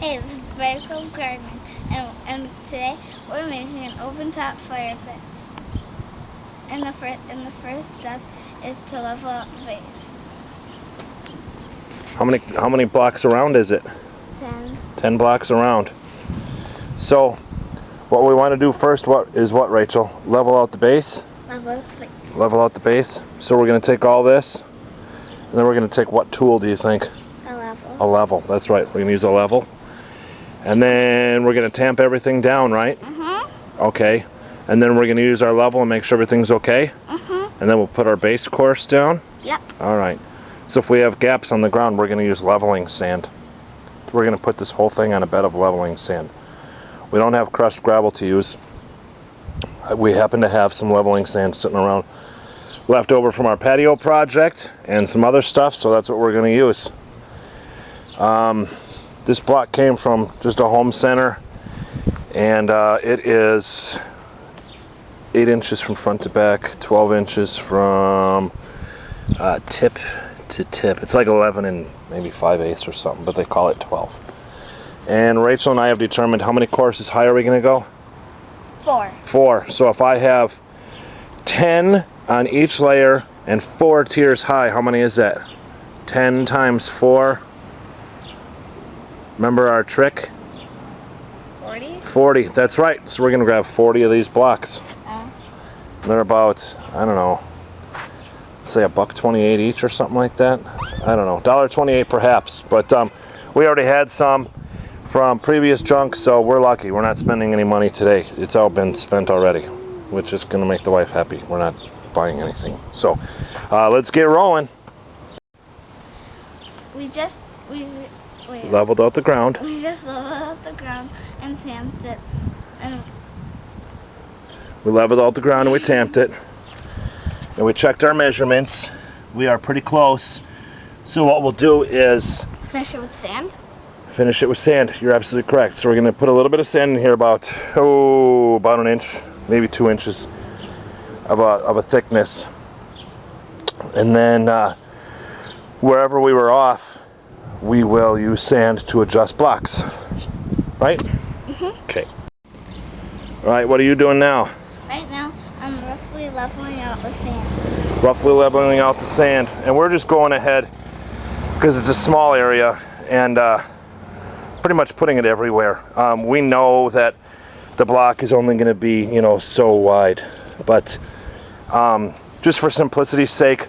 Hey, this is Vertical Gardening, and today we're making an open-top fire pit. And the first step is to level out the base. How many blocks around is it? 10. 10 blocks around. So, what we want to do first, what, Rachel? Level out the base? Level out the base. Level out the base. So we're going to take all this, and then we're going to take what tool do you think? A level. A level, that's right. We're going to use a level. And then we're going to tamp everything down, right? Mm-hmm. Okay. And then we're going to use our level and make sure everything's okay? Mm-hmm. And then we'll put our base course down? Yep. Alright. So if we have gaps on the ground, we're going to use leveling sand. We're going to put this whole thing on a bed of leveling sand. We don't have crushed gravel to use. We happen to have some leveling sand sitting around left over from our patio project and some other stuff, so that's what we're going to use. This block came from just a home center, and it is 8 inches from front to back, 12 inches from tip to tip. It's like 11 and maybe 5/8 or something, but they call it 12. And Rachel and I have determined how many courses high are we going to go? 4. 4. So if I have 10 on each layer and 4 tiers high, how many is that? 10 times 4. Remember our trick? 40? 40, that's right. So we're going to grab 40 of these blocks. Oh. They're about, I don't know, let's say $1.28 each or something like that. I don't know, $1.28 perhaps. But we already had some from previous junk, so we're lucky. We're not spending any money today. It's all been spent already, which is going to make the wife happy. We're not buying anything. So let's get rolling. We Leveled out the ground. We just leveled out the ground and tamped it. And We leveled out the ground and we tamped it. And we checked our measurements. We are pretty close. So what we'll do is finish it with sand? finish it with sand. You're absolutely correct. So we're going to put a little bit of sand in here, about an inch, maybe 2 inches of a thickness. And then wherever we were off, we will use sand to adjust blocks. Right? Mm-hmm. Okay. All right, what are you doing now? Right now, I'm roughly leveling out the sand. Roughly leveling out the sand. And we're just going ahead, because it's a small area, and pretty much putting it everywhere. We know that the block is only going to be, so wide. But just for simplicity's sake,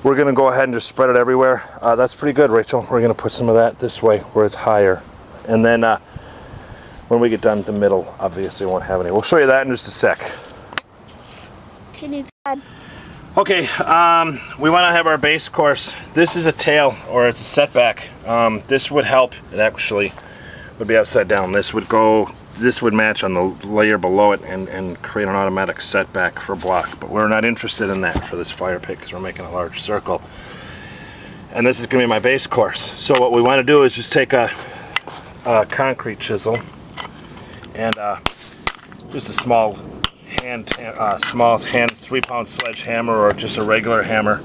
we're going to go ahead and just spread it everywhere. That's pretty good, Rachel. We're going to put some of that this way where it's higher. And then when we get done at the middle, obviously we won't have any. We'll show you that in just a sec. Can you add? Okay, we want to have our base course. This is a tail, or it's a setback. This would help. It actually would be upside down. This would match on the layer below it and create an automatic setback for block. But we're not interested in that for this fire pit because we're making a large circle. And this is going to be my base course. So what we want to do is just take a concrete chisel and just a small hand 3-pound sledgehammer, or just a regular hammer,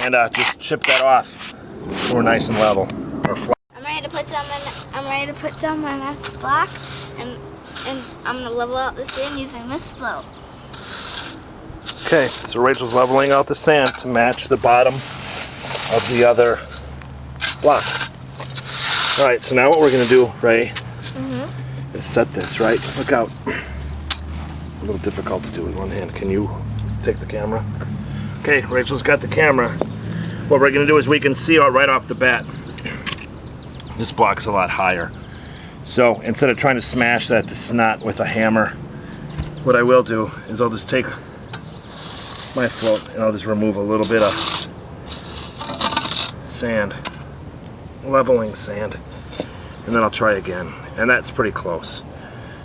and just chip that off so we're nice and level, or flat. I'm ready to put down my next block, and I'm gonna level out the sand using this float. Okay, so Rachel's leveling out the sand to match the bottom of the other block. All right, so now what we're gonna do, Ray, is set this, right? Look out. A little difficult to do with one hand. Can you take the camera? Okay, Rachel's got the camera. What we're gonna do is we can see right off the bat, this block's a lot higher. So instead of trying to smash that to snot with a hammer, what I will do is I'll just take my float and I'll just remove a little bit of sand, leveling sand, and then I'll try again. And that's pretty close.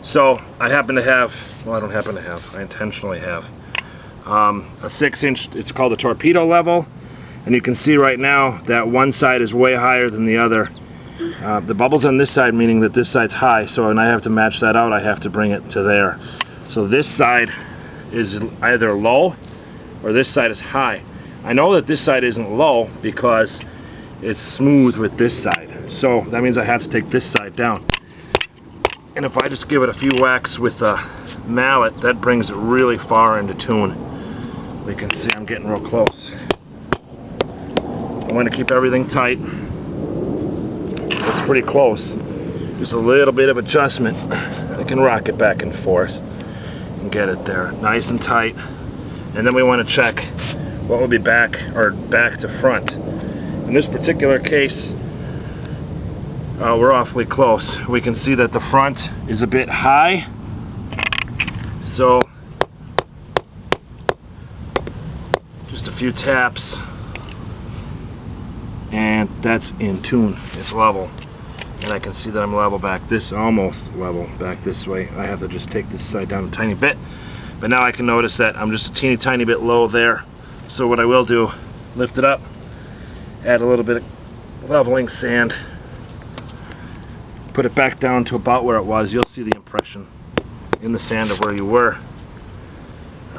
So I happen to have, well, I don't happen to have, I intentionally have a 6-inch, it's called a torpedo level, and you can see right now that one side is way higher than the other. The bubble's on this side, meaning that this side's high, so when I have to match that out, I have to bring it to there. So this side is either low or this side is high. I know that this side isn't low because it's smooth with this side. So that means I have to take this side down. And if I just give it a few whacks with a mallet, that brings it really far into tune. We can see I'm getting real close. I'm going to keep everything tight. It's pretty close. Just a little bit of adjustment. I can rock it back and forth and get it there nice and tight. And then we want to check what will be back to front. In this particular case, we're awfully close. We can see that the front is a bit high. So just a few taps and that's in tune. It's level. And I can see that I'm level back this, almost level back this way. I have to just take this side down a tiny bit. But now I can notice that I'm just a teeny tiny bit low there. So what I will do, lift it up, add a little bit of leveling sand, put it back down to about where it was. You'll see the impression in the sand of where you were.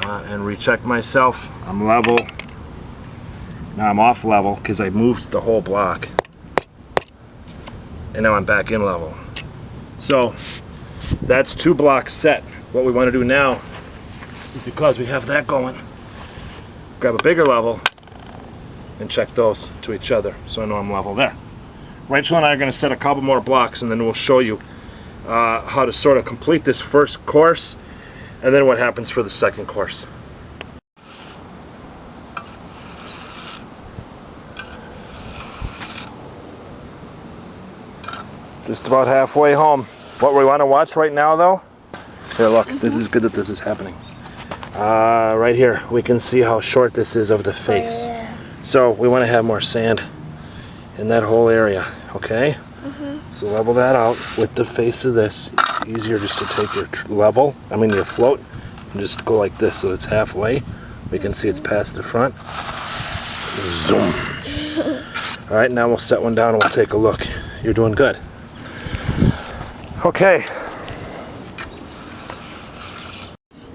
And recheck myself. I'm level. Now I'm off level because I moved the whole block. And now I'm back in level. So that's 2 blocks set. What we want to do now is, because we have that going, grab a bigger level and check those to each other so I know I'm level there. Rachel and I are going to set a couple more blocks and then we'll show you how to sort of complete this first course and then what happens for the second course. Just about halfway home. What we want to watch right now though, here look, this is good that this is happening. Right here we can see how short this is of the face. Oh, yeah. So we want to have more sand in that whole area, okay? So level that out with the face of this. It's easier just to take your your float, and just go like this so it's halfway. We can see it's past the front. Zoom. All right, now we'll set one down and we'll take a look. You're doing good. Okay.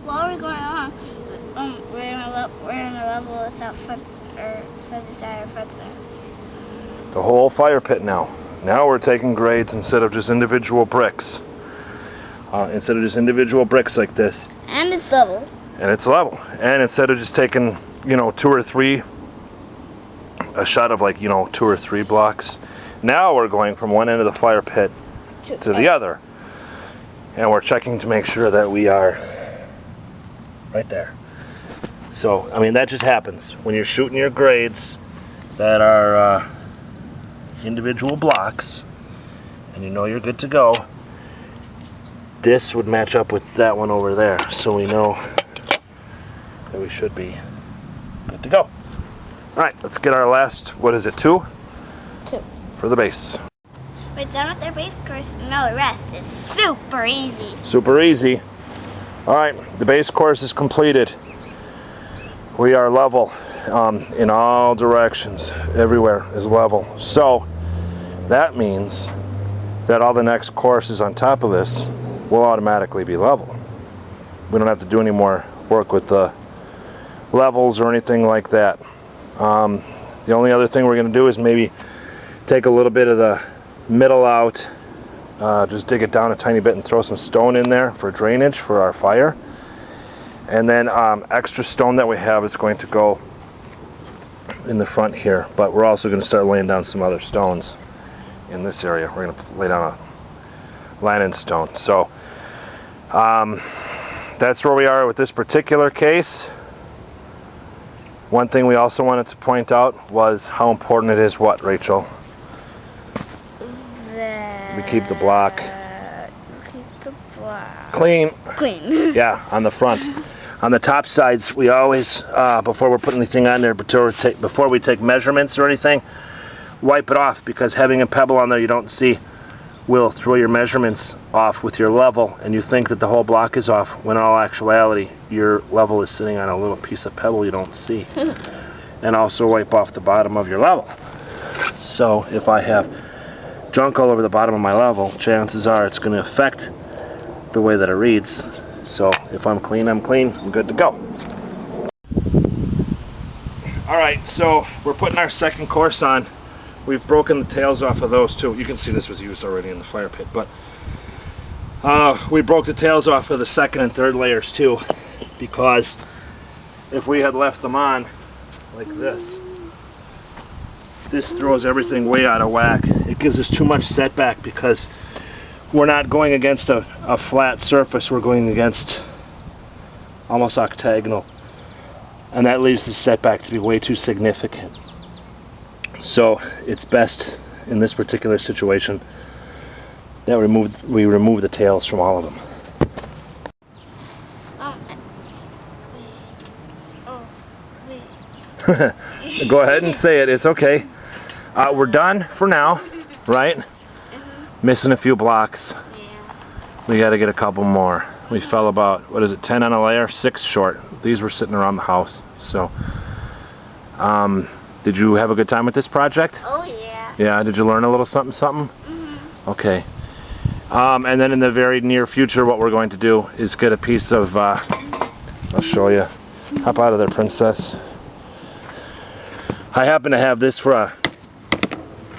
While we're going on, we're gonna level this out front, or set this out front back. The whole fire pit now. Now we're taking grades instead of just individual bricks. Instead of just individual bricks like this. And it's level. And it's level. And instead of just taking, 2 or 3, a shot of 2 or 3 blocks, now we're going from one end of the fire pit to the other. And we're checking to make sure that we are right there. So, that just happens when you're shooting your grades that are individual blocks and you know you're good to go. This would match up with that one over there, so we know that we should be good to go. All right, let's get our last, 2? 2. For the base. We're done with our base course. No, the rest is super easy. Super easy. All right, the base course is completed. We are level in all directions. Everywhere is level. So that means that all the next courses on top of this will automatically be level. We don't have to do any more work with the levels or anything like that. The only other thing we're going to do is maybe take a little bit of the middle out, just dig it down a tiny bit and throw some stone in there for drainage for our fire. And then extra stone that we have is going to go in the front here, but we're also going to start laying down some other stones in this area. We're going to lay down a Lannon stone. So that's where we are with this particular case. One thing we also wanted to point out was how important it is, what, Rachel? We keep the block clean. Yeah, on the front. On the top sides, we always, before we're putting anything on there, before we take measurements or anything, wipe it off, because having a pebble on there you don't see will throw your measurements off with your level, and you think that the whole block is off, when in all actuality your level is sitting on a little piece of pebble you don't see. And also wipe off the bottom of your level. So if I have junk all over the bottom of my level, chances are it's going to affect the way that it reads. So if I'm clean, I'm good to go. Alright, so we're putting our second course on. we've broken the tails off of those too. You can see this was used already in the fire pit, but we broke the tails off of the second and third layers too, because if we had left them on like this throws everything way out of whack. It gives us too much setback because we're not going against a flat surface, we're going against almost octagonal, and that leaves the setback to be way too significant. So it's best in this particular situation that we remove the tails from all of them. Go ahead and say it, it's okay. We're done for now, right? Missing a few blocks. Yeah. We got to get a couple more. We fell about, what is it, 10 on a layer, 6 short. These were sitting around the house. So, did you have a good time with this project? Oh yeah. Yeah, did you learn a little something? Mm-hmm. Okay. And then in the very near future, what we're going to do is get a piece of, I'll show you. Hop out of there, princess. I happen to have this for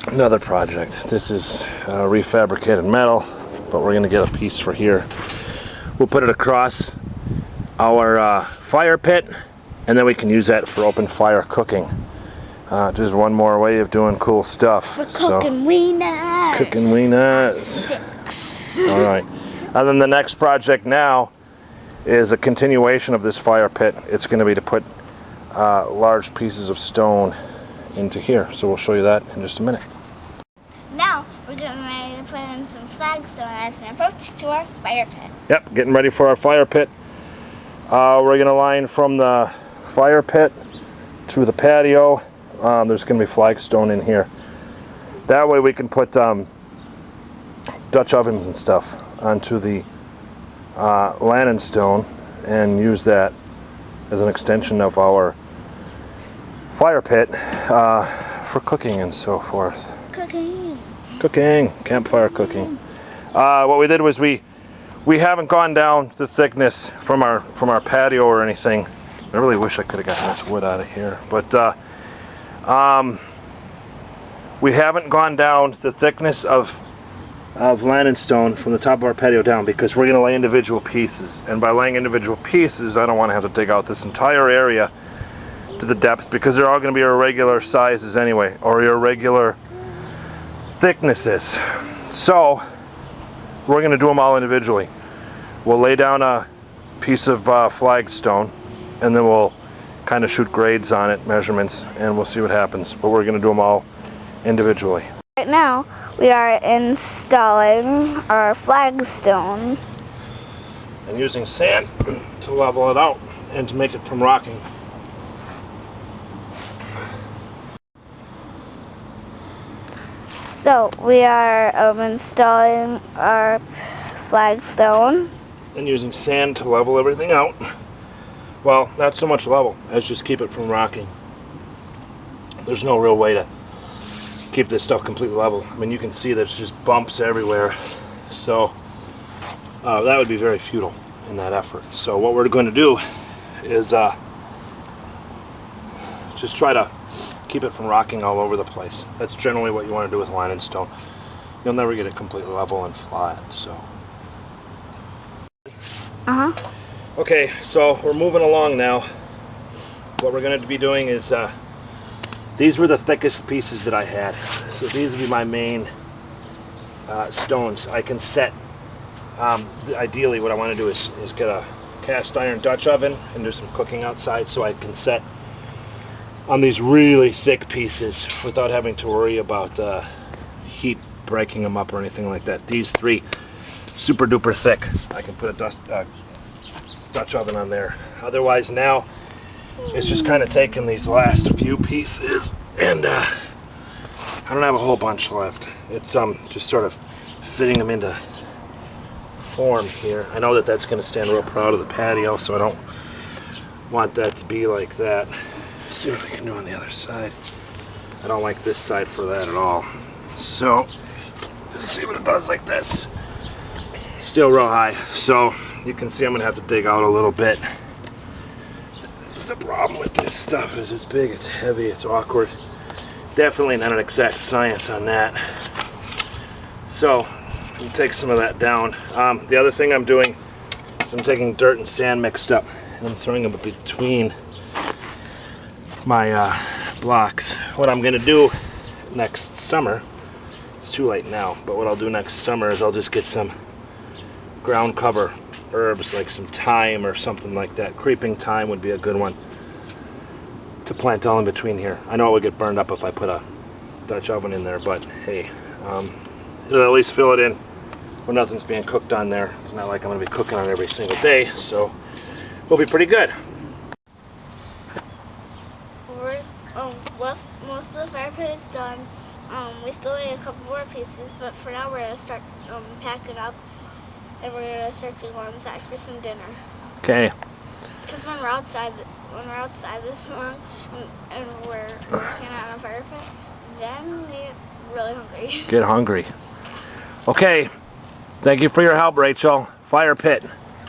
another project. This is refabricated metal, but we're going to get a piece for here. We'll put it across our fire pit, and then we can use that for open fire cooking. Just one more way of doing cool stuff. For cooking wieners. Cooking wieners. Sticks. All right. And then the next project now is a continuation of this fire pit. It's going to be to put large pieces of stone into here. So we'll show you that in just a minute. Now we're getting ready to put in some flagstone as an approach to our fire pit. Yep, getting ready for our fire pit. We're going to line from the fire pit to the patio. There's going to be flagstone in here. That way we can put Dutch ovens and stuff onto the Lannon stone and use that as an extension of our fire pit for cooking and so forth. Cooking, campfire cooking. What we did was we haven't gone down the thickness from our patio or anything. I really wish I could have gotten this wood out of here, but we haven't gone down the thickness of Lannon stone from the top of our patio down, because we're going to lay individual pieces, and by laying individual pieces I don't want to have to dig out this entire area to the depth, because they're all going to be irregular sizes anyway, or irregular thicknesses. So we're going to do them all individually. We'll lay down a piece of flagstone, and then we'll kind of shoot grades on it, measurements, and we'll see what happens. But we're going to do them all individually. Right now we are installing our flagstone. And using sand to level it out and to make it from rocking. So we are installing our flagstone. And using sand to level everything out. Well, not so much level as just keep it from rocking. There's no real way to keep this stuff completely level. I mean, you can see there's just bumps everywhere. So that would be very futile in that effort. So what we're going to do is just try to keep it from rocking all over the place. That's generally what you want to do with Lannon stone. You'll never get it completely level and flat. So. Okay, so we're moving along now. What we're going to be doing is, these were the thickest pieces that I had. So these would be my main stones. I can set, ideally what I want to do is get a cast iron Dutch oven and do some cooking outside, so I can set on these really thick pieces without having to worry about heat breaking them up or anything like that. These three, super duper thick. I can put a Dutch oven on there. Otherwise now, it's just kind of taking these last few pieces, and I don't have a whole bunch left. It's just sort of fitting them into form here. I know that that's going to stand real proud of the patio, so I don't want that to be like that. Let's see what we can do on the other side. I don't like this side for that at all. So let's see what it does like this. Still real high, so you can see I'm gonna have to dig out a little bit. That's the problem with this stuff, is it's big, it's heavy, it's awkward. definitely not an exact science on that. So we'll take some of that down. The other thing I'm doing is I'm taking dirt and sand mixed up and I'm throwing them between my blocks. What I'm gonna do next summer, it's too late now, but what I'll do next summer is I'll just get some ground cover herbs like some thyme or something like that. Creeping thyme would be a good one to plant all in between here. I know it would get burned up if I put a Dutch oven in there, but hey, it'll at least fill it in when nothing's being cooked on there. It's not like I'm going to be cooking on it every single day, so we'll be pretty good. Most of the fire pit is done. We still need a couple more pieces, but for now we're going to start packing up, and we're going to start to go inside for some dinner. Okay. Because when we're outside this long and we're working on a fire pit, then we get really hungry. Get hungry. Okay. Thank you for your help, Rachel. Fire pit.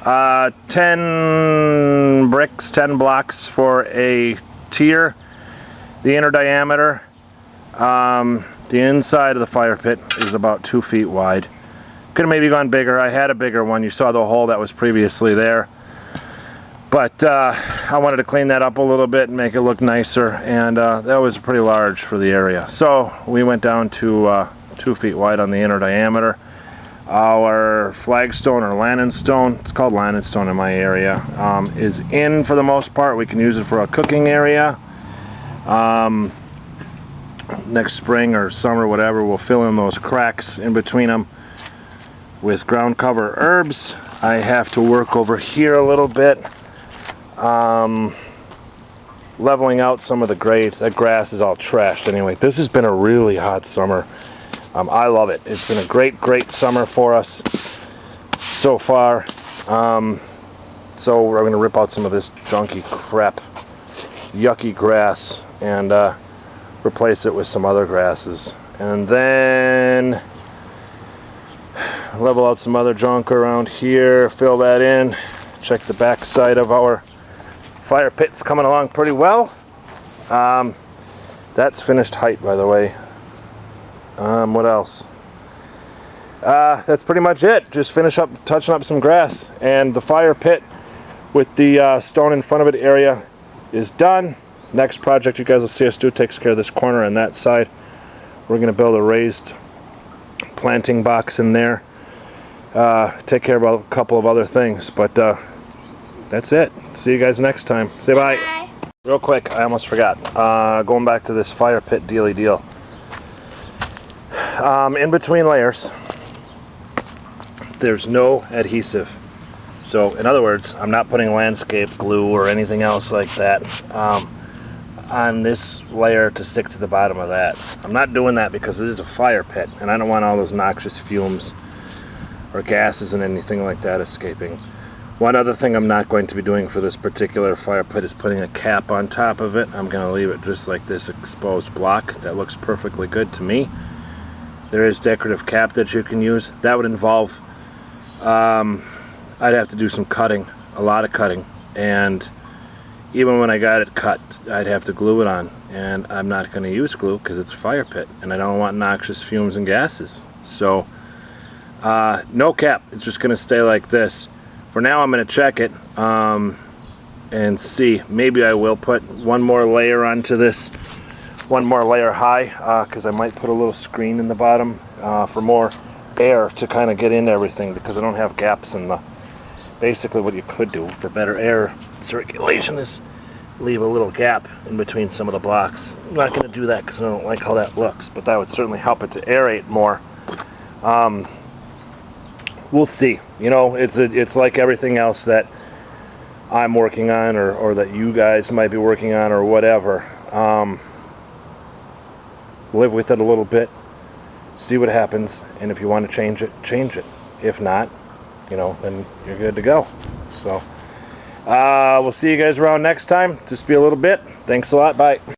10 bricks, 10 blocks for a tier. The inner diameter, the inside of the fire pit is about 2 feet wide. Could have maybe gone bigger. I had a bigger one. You saw the hole that was previously there. But I wanted to clean that up a little bit and make it look nicer, and that was pretty large for the area. So we went down to 2 feet wide on the inner diameter. Our flagstone or Lannon stone, it's called Lannon stone in my area, is in for the most part. We can use it for a cooking area. Next spring or summer, whatever, we'll fill in those cracks in between them with ground cover herbs. I have to work over here a little bit, leveling out some of the grade. That grass is all trashed anyway. This has been a really hot summer. I love it. It's been a great summer for us so far. So we're going to rip out some of this junky crap, yucky grass, and replace it with some other grasses, and then level out some other junk around here, fill that in, check the back side of our fire pit's coming along pretty well. That's finished height, by the way. What else? That's pretty much it. Just finish up touching up some grass, and the fire pit with the stone in front of it area is done. Next project you guys will see us do takes care of this corner and that side. We're going to build a raised planting box in there. Take care of a couple of other things, but that's it. See you guys next time. Say bye. Bye. Real quick, I almost forgot. Going back to this fire pit dealy deal. In between layers, there's no adhesive. So in other words, I'm not putting landscape glue or anything else like that on this layer to stick to the bottom of that. I'm not doing that because it is a fire pit and I don't want all those noxious fumes or gases and anything like that escaping. One other thing I'm not going to be doing for this particular fire pit is putting a cap on top of it. I'm going to leave it just like this exposed block. That looks perfectly good to me. There is decorative cap that you can use. That would involve I'd have to do some cutting, a lot of cutting, and even when I got it cut, I'd have to glue it on, and I'm not going to use glue because it's a fire pit and I don't want noxious fumes and gases. So no cap, it's just going to stay like this. For now I'm going to check it and see. Maybe I will put one more layer onto this, one more layer high, because I might put a little screen in the bottom for more air to kind of get into everything, because I don't have gaps in the. Basically what you could do for better air circulation is leave a little gap in between some of the blocks. I'm not going to do that because I don't like how that looks, but that would certainly help it to aerate more. We'll see. You know, it's like everything else that I'm working on or that you guys might be working on or whatever. Live with it a little bit, see what happens, and if you want to change it, change it. If not, you know, then you're good to go. So we'll see you guys around next time. Just be a little bit. Thanks a lot. Bye.